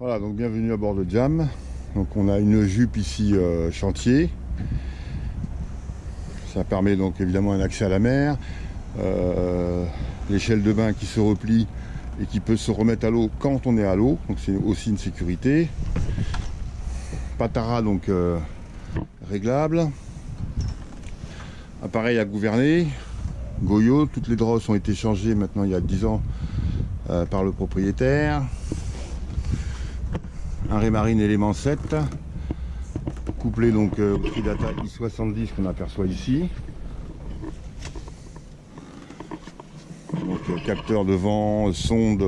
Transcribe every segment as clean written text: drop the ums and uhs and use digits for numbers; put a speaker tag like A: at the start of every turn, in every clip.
A: Voilà, donc bienvenue à bord de Jam. Donc on a une jupe ici chantier. Ça permet donc évidemment un accès à la mer. L'échelle de bain qui se replie et qui peut se remettre à l'eau quand on est à l'eau. Donc c'est aussi une sécurité. Patara donc réglable. Appareil à gouverner. Goyot, toutes les drosses ont été changées maintenant il y a 10 ans par le propriétaire. Un Raymarine élément 7, couplé donc au Tridata I70 qu'on aperçoit ici. Donc capteur de vent, sonde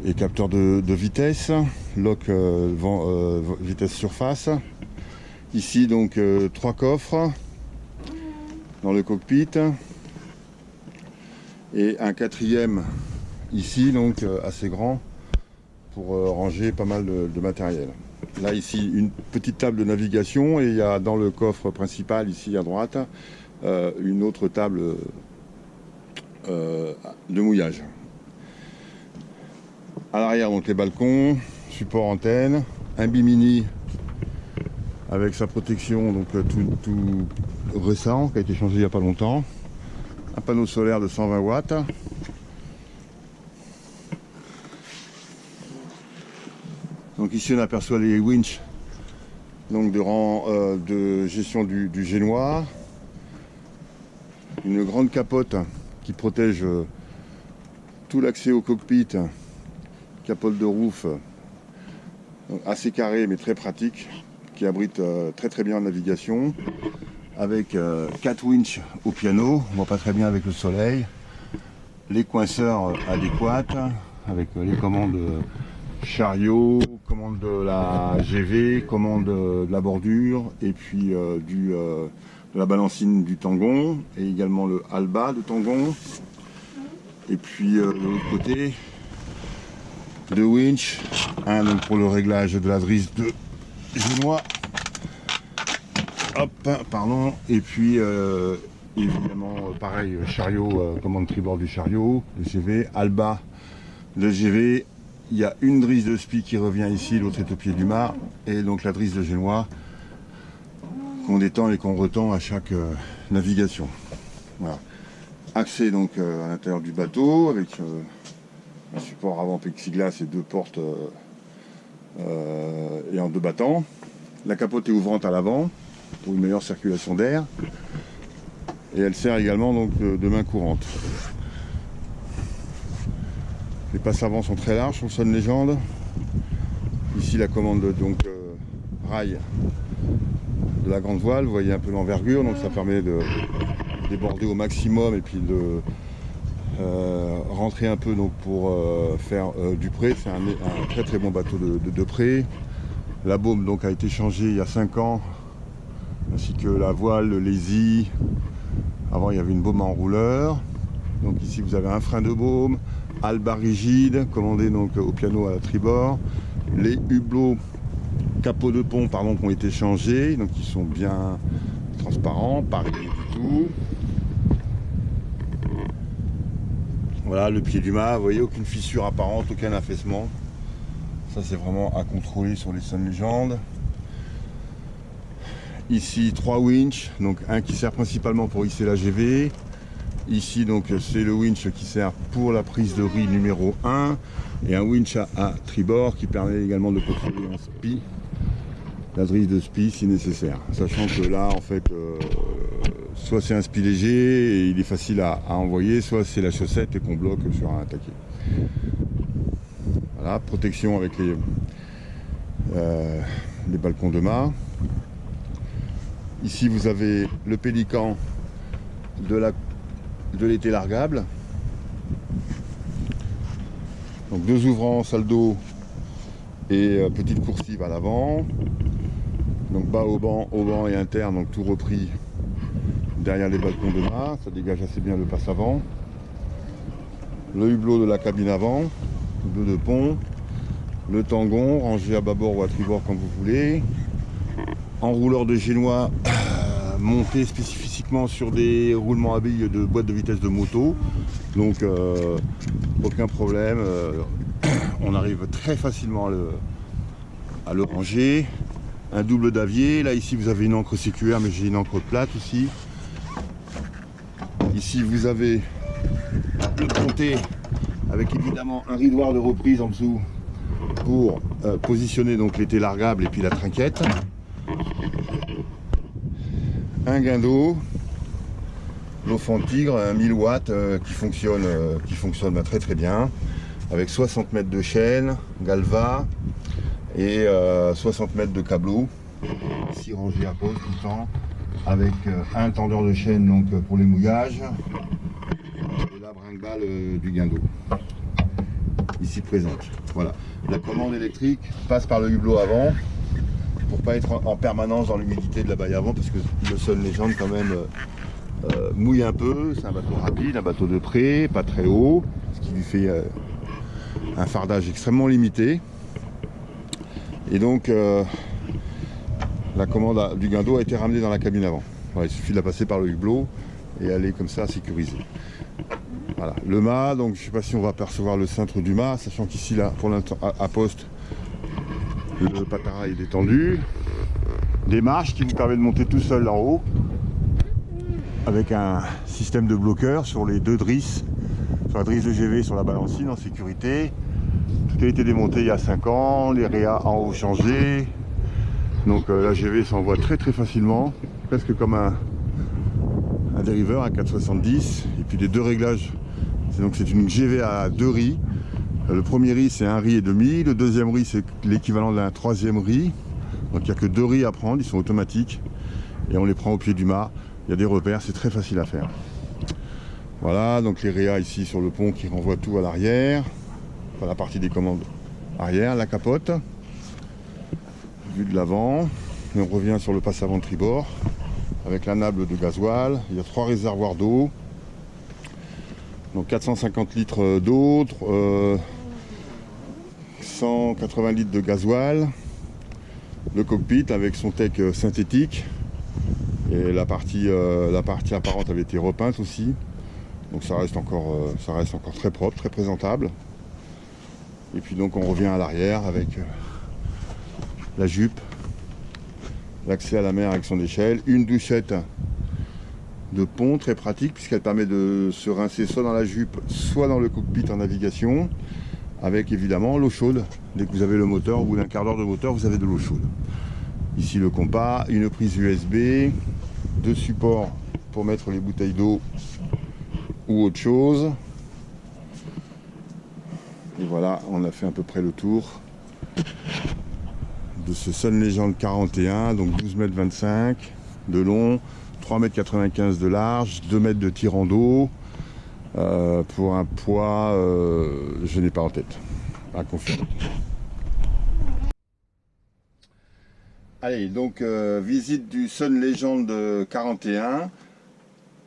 A: et capteur de vitesse, lock vitesse surface. Ici donc 3 coffres dans le cockpit et un quatrième ici donc assez grand pour ranger pas mal de matériel. Là ici une petite table de navigation et il y a dans le coffre principal ici à droite une autre table de mouillage. À l'arrière donc les balcons, support antenne, un bimini avec sa protection donc tout récent qui a été changé il n'y a pas longtemps, un panneau solaire de 120 watts. Donc ici on aperçoit les winches donc de gestion du génois, une grande capote qui protège tout l'accès au cockpit, capote de roof assez carré mais très pratique, qui abrite très bien la navigation, avec 4 winches au piano, on voit pas très bien avec le soleil, les coinceurs adéquates avec les commandes chariot, commande de la GV, commande de la bordure et puis de la balancine du tangon et également le halba de tangon. Et puis de l'autre côté, 2 winch, un donc pour le réglage de la drisse de génois. Hop, pardon, et puis évidemment pareil, chariot, commande tribord du chariot, le GV, halba, le GV. Il y a une drisse de spi qui revient ici, l'autre est au pied du mât, et donc la drisse de génois qu'on détend et qu'on retend à chaque navigation. Voilà. Accès donc à l'intérieur du bateau avec un support avant plexiglas et 2 portes et en 2 battants. La capote est ouvrante à l'avant pour une meilleure circulation d'air et elle sert également donc de main courante. Les passes avant sont très larges sur le Sun Legend. Ici la commande donc rail de la grande voile, vous voyez un peu l'envergure, donc ça permet de déborder au maximum et puis de rentrer un peu donc pour faire du pré. C'est un très bon bateau de pré. La baume donc a été changée il y a 5 ans, ainsi que la voile, le lazy. Avant il y avait une baume en rouleur. Donc ici vous avez un frein de baume, halba rigide, commandé donc au piano à la tribord, les hublots capot de pont pardon, qui ont été changés, donc ils sont bien transparents, pas rayés du tout. Voilà le pied du mât, vous voyez aucune fissure apparente, aucun affaissement. Ça c'est vraiment à contrôler sur les Sun Legend. Ici 3 winches, donc un qui sert principalement pour hisser la GV. Ici donc c'est le winch qui sert pour la prise de riz numéro 1 et un winch à tribord qui permet également de contrôler en spi, la drisse de spi si nécessaire. Sachant que là en fait soit c'est un spi léger et il est facile à envoyer, soit c'est la chaussette et qu'on bloque sur un taquet. Voilà, protection avec les balcons de mât. Ici vous avez le pélican de l'été largable, donc 2 ouvrants saldo et petite coursive à l'avant, donc bas au banc et inter, donc tout repris derrière les balcons de mât, ça dégage assez bien le passe avant, le hublot de la cabine avant, hublot de pont, le tangon rangé à bâbord ou à tribord comme vous voulez, enrouleur de génois monté spécifiquement sur des roulements à billes de boîte de vitesse de moto. Donc aucun problème, on arrive très facilement à le ranger. Un double davier, là ici vous avez une encre CQR, mais j'ai une encre plate aussi. Ici vous avez le ponté avec évidemment un ridoir de reprise en dessous pour positionner donc l'été largable et puis la trinquette. Un guindeau, l'Aufant Tigre, un 1000 watts qui fonctionne très très bien, avec 60 mètres de chaîne, Galva et 60 mètres de câbleau, ici rangé à pause tout le temps, avec un tendeur de chaîne donc pour les mouillages et la brinque-balle du guindeau, ici présente. Voilà, la commande électrique passe par le hublot avant, pour pas être en permanence dans l'humidité de la baille avant, parce que le Sun Legend quand même mouille un peu. C'est un bateau rapide, un bateau de près, pas très haut, ce qui lui fait un fardage extrêmement limité. Et donc la commande du guindeau a été ramenée dans la cabine avant. Voilà, il suffit de la passer par le hublot et elle est comme ça sécurisée. Voilà, le mât, donc je sais pas si on va apercevoir le cintre du mât, sachant qu'ici là pour l'instant à poste le patara est détendu. Des marches qui vous permettent de monter tout seul en haut avec un système de bloqueur sur les deux drisses, sur la drisse de GV, sur la balancine en sécurité. Tout a été démonté il y a 5 ans, les réas en haut changés. Donc la GV s'envoie très très facilement, presque comme un dériveur à 470. Et puis les deux réglages, c'est une GV à 2 ris. Le premier riz c'est 1 riz et demi, le deuxième riz c'est l'équivalent d'un troisième riz. Donc il n'y a que 2 ris à prendre, ils sont automatiques et on les prend au pied du mât. Il y a des repères, c'est très facile à faire. Voilà, donc les réas ici sur le pont qui renvoient tout à l'arrière. Enfin, la partie des commandes arrière, la capote, vue de l'avant. Et on revient sur le passe avant de tribord avec la nable de gasoil. Il y a 3 réservoirs d'eau. Donc 450 litres d'eau, 180 litres de gasoil. Le cockpit avec son tech synthétique. Et la partie apparente avait été repeinte aussi. Donc ça reste encore très propre, très présentable. Et puis donc on revient à l'arrière avec la jupe, l'accès à la mer avec son échelle, une douchette de pont très pratique puisqu'elle permet de se rincer soit dans la jupe, soit dans le cockpit en navigation, avec évidemment l'eau chaude. Dès que vous avez le moteur, au bout d'un quart d'heure de moteur, vous avez de l'eau chaude. Ici le compas, une prise USB, 2 supports pour mettre les bouteilles d'eau ou autre chose. Et voilà, on a fait à peu près le tour de ce Sun Legend 41, donc 12,25 m de long, 3,95 m de large, 2 mètres de tirant d'eau, pour un poids, je n'ai pas en tête, à confirmer. Allez, donc visite du Sun Legend 41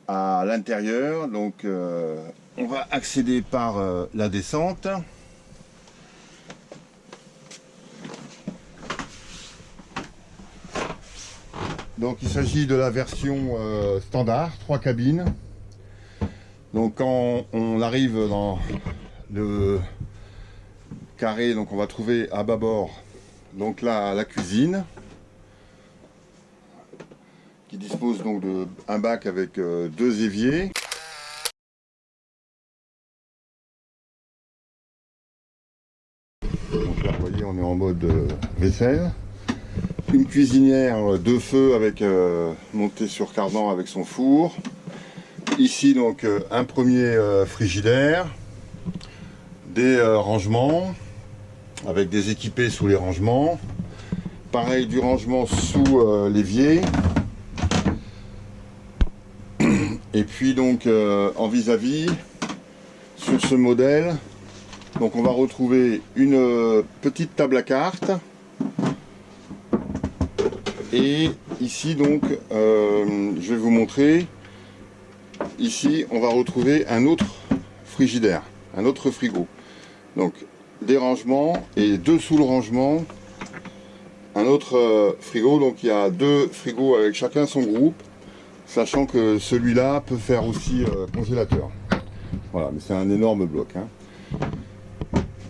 A: à l'intérieur. Donc on va accéder par la descente. Donc il s'agit de la version standard, 3 cabines. Donc quand on arrive dans le carré, donc on va trouver à bâbord donc là la cuisine qui dispose donc d'un bac avec 2 éviers. Donc là vous voyez on est en mode vaisselle. Une cuisinière de feu avec montée sur cardan avec son four. Ici donc un premier frigidaire, des rangements avec des équipés sous les rangements, pareil du rangement sous l'évier, et puis donc en vis-à-vis sur ce modèle donc on va retrouver une petite table à cartes. Et ici donc, je vais vous montrer, ici on va retrouver un autre frigidaire, un autre frigo. Donc des rangements et dessous le rangement, un autre frigo. Donc il y a 2 frigos avec chacun son groupe. sachant que celui-là peut faire aussi congélateur. Voilà, mais c'est un énorme bloc, hein.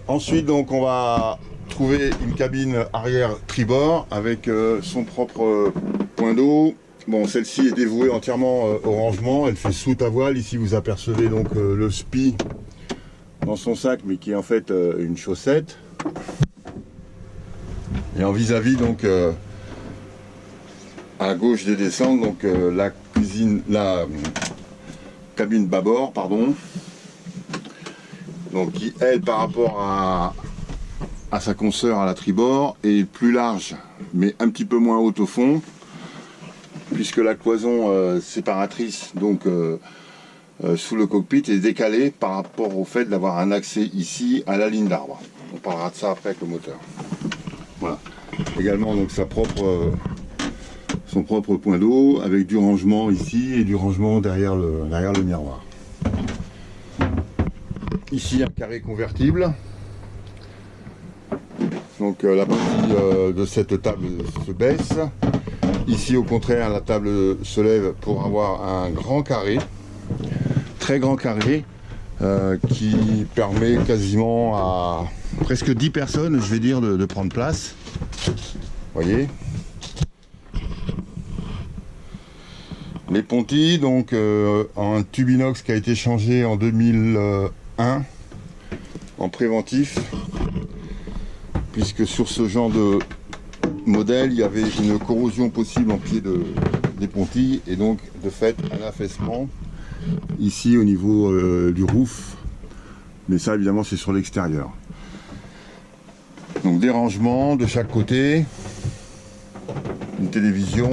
A: Ensuite, donc, on va trouver une cabine arrière tribord avec son propre point d'eau. Bon, celle-ci est dévouée entièrement au rangement. Elle fait soute à voile. Ici, vous apercevez donc le SPI dans son sac, mais qui est en fait une chaussette. Et en vis-à-vis, donc, à gauche des descentes, donc la cabine bâbord, pardon. Donc, qui, elle, par rapport à sa consoeur à la tribord, est plus large, mais un petit peu moins haute au fond, puisque la cloison séparatrice, donc, sous le cockpit est décalée par rapport au fait d'avoir un accès ici à la ligne d'arbre. On parlera de ça après avec le moteur. Voilà. Également donc son propre point d'eau avec du rangement ici et du rangement derrière le miroir. Ici un carré convertible. Donc la partie de cette table se baisse. Ici au contraire la table se lève pour avoir un grand carré. Très grand carré qui permet quasiment à presque 10 personnes, je vais dire, de prendre place. Vous voyez, les pontis, donc un tube inox qui a été changé en 2001 en préventif, puisque sur ce genre de modèle il y avait une corrosion possible en pied des pontis et donc de fait un affaissement ici au niveau du roof, mais ça évidemment c'est sur l'extérieur. Donc des rangements de chaque côté, une télévision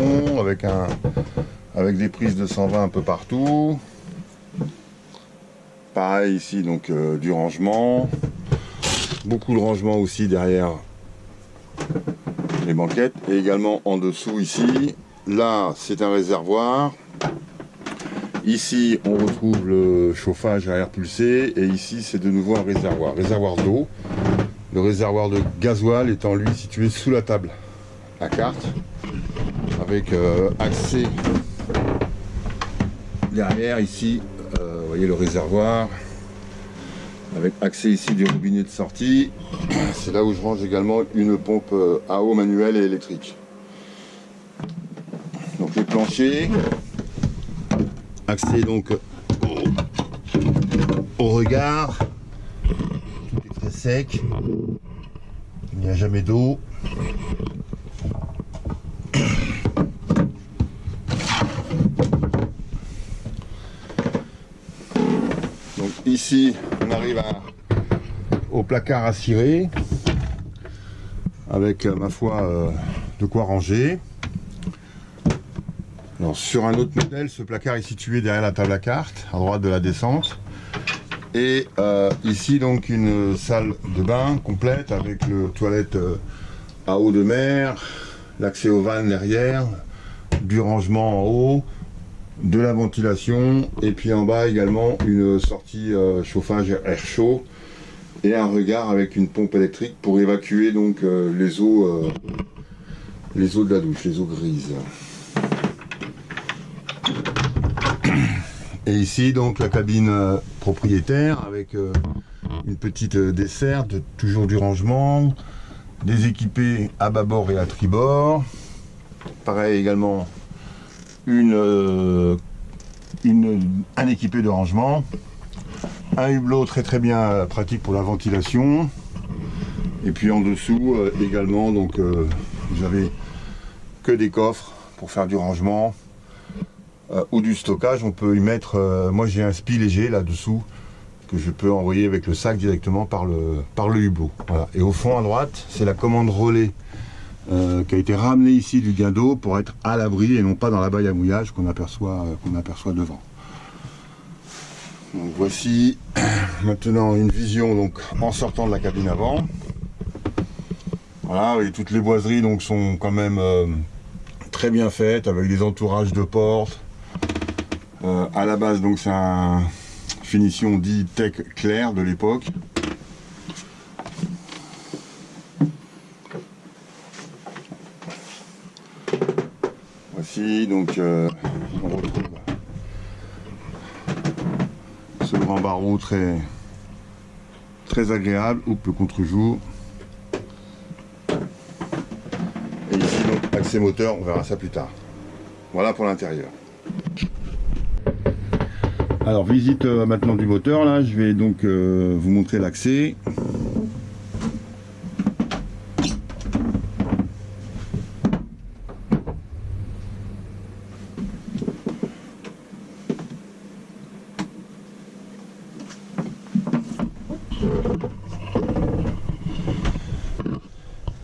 A: avec des prises de 120 un peu partout. Pareil ici, donc du rangement, beaucoup de rangement aussi derrière les banquettes et également en dessous ici. Là c'est un réservoir. Ici, on retrouve le chauffage à air pulsé et ici, c'est de nouveau un réservoir d'eau. Le réservoir de gasoil étant lui situé sous la table à carte avec accès derrière ici, vous voyez le réservoir avec accès ici du robinet de sortie. C'est là où je range également une pompe à eau manuelle et électrique. Donc les planchers. Accès donc au regard, tout est très sec, il n'y a jamais d'eau. Donc ici on arrive au placard à cirer avec ma foi de quoi ranger. Alors, sur un autre modèle, ce placard est situé derrière la table à cartes, à droite de la descente. Et ici, donc, une salle de bain complète avec le toilette à eau de mer, l'accès au van derrière, du rangement en haut, de la ventilation, et puis en bas également une sortie chauffage air chaud et un regard avec une pompe électrique pour évacuer donc les eaux de la douche, les eaux grises. Et ici donc la cabine propriétaire avec une petite desserte, toujours du rangement, des équipés à bâbord et à tribord. Pareil également un équipé de rangement, un hublot très bien pratique pour la ventilation. Et puis en dessous également donc vous avez que des coffres pour faire du rangement. Ou du stockage, on peut y mettre, moi j'ai un SPI léger là-dessous que je peux envoyer avec le sac directement par le hublot. Voilà. Et au fond à droite, c'est la commande relais qui a été ramenée ici du guindeau pour être à l'abri et non pas dans la baille à mouillage qu'on aperçoit devant. Donc voici maintenant une vision donc en sortant de la cabine avant. Voilà, et toutes les boiseries donc sont quand même très bien faites avec des entourages de portes. À la base, donc c'est une finition dit tech clair de l'époque. Voici donc on retrouve ce grand barreau très agréable, oups, le contre-jour. Et ici donc accès moteur, on verra ça plus tard. Voilà pour l'intérieur. Alors visite maintenant du moteur, là je vais donc vous montrer l'accès.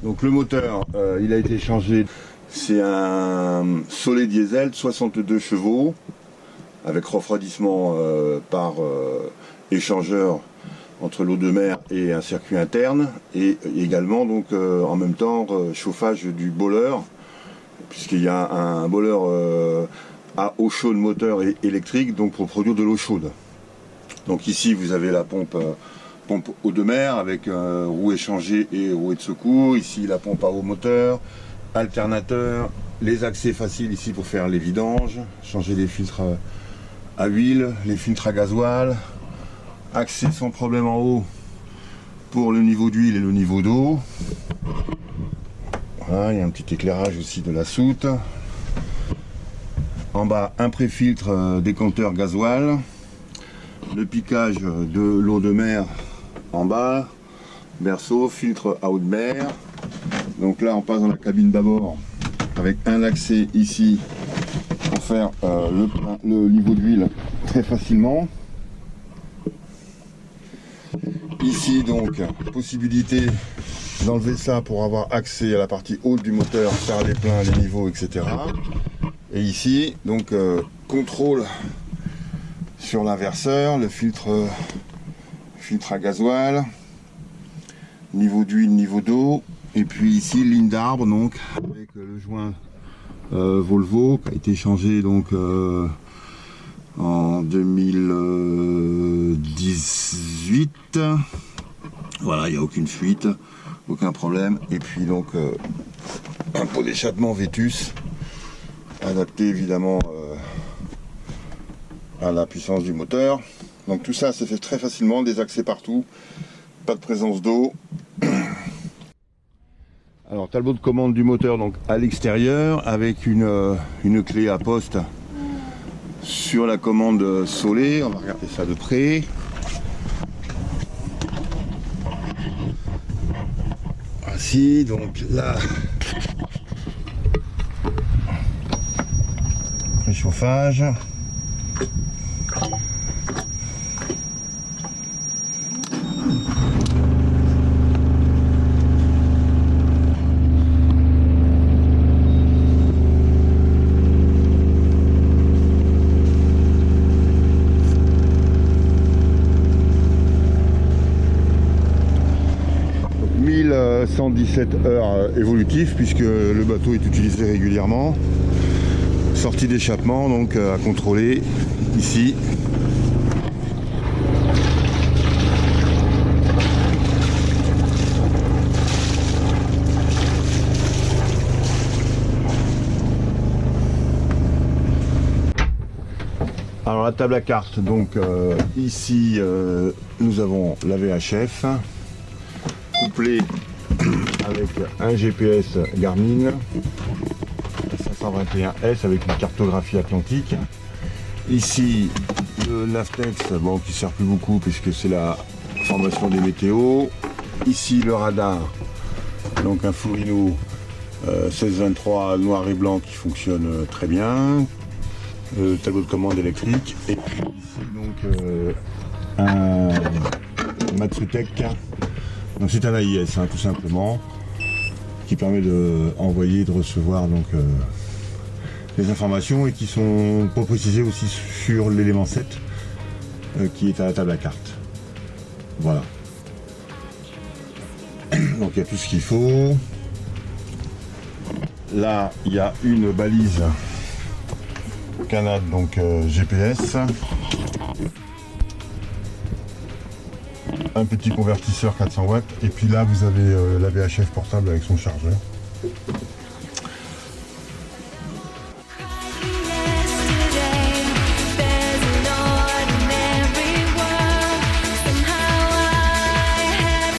A: Donc le moteur, il a été changé. C'est un Soleil diesel 62 chevaux avec refroidissement par échangeur entre l'eau de mer et un circuit interne, et également donc en même temps chauffage du boiler, puisqu'il y a un boiler à eau chaude moteur et électrique, donc pour produire de l'eau chaude. Donc ici vous avez la pompe eau de mer avec roue échangée et roue de secours. Ici la pompe à eau moteur, alternateur, les accès faciles ici pour faire les vidanges, changer les filtres à huile, les filtres à gasoil, accès sans problème en haut pour le niveau d'huile et le niveau d'eau. Voilà, il y a un petit éclairage aussi de la soute. En bas, un pré-filtre décanteur gasoil, le piquage de l'eau de mer en bas, berceau, filtre à eau de mer. Donc là on passe dans la cabine d'abord avec un accès ici pour faire le niveau d'huile très facilement. Ici donc possibilité d'enlever ça pour avoir accès à la partie haute du moteur, faire les pleins, les niveaux, etc. Et ici donc contrôle sur l'inverseur, le filtre à gasoil, niveau d'huile, niveau d'eau, et puis ici ligne d'arbre donc avec le joint Volvo qui a été changé donc en 2018. Voilà, il n'y a aucune fuite, aucun problème. Et puis donc un pot d'échappement Vétus adapté évidemment à la puissance du moteur. Donc tout ça se fait très facilement, des accès partout, pas de présence d'eau. Alors tableau de commande du moteur donc à l'extérieur avec une clé à poste sur la commande Soleil. On va regarder ça de près. Ainsi donc là, préchauffage. Donc 1117 heures évolutifs puisque le bateau est utilisé régulièrement. Sortie d'échappement donc à contrôler ici. Alors la table à cartes, donc ici nous avons la VHF couplée avec un GPS Garmin 521S avec une cartographie atlantique. Ici le Navtex, bon, qui sert plus beaucoup puisque c'est la formation des météos. Ici le radar, donc un Furino 1623 noir et blanc qui fonctionne très bien. Le tableau de commande électrique, et puis ici donc un Matsutech, donc c'est un AIS tout simplement, qui permet de envoyer et de recevoir donc les informations, et qui sont pas précisées aussi sur l'élément 7 qui est à la table à cartes. Voilà, donc il y a tout ce qu'il faut. Là il y a une balise Canad, donc GPS, un petit convertisseur 400 watts, et puis là vous avez la VHF portable avec son chargeur.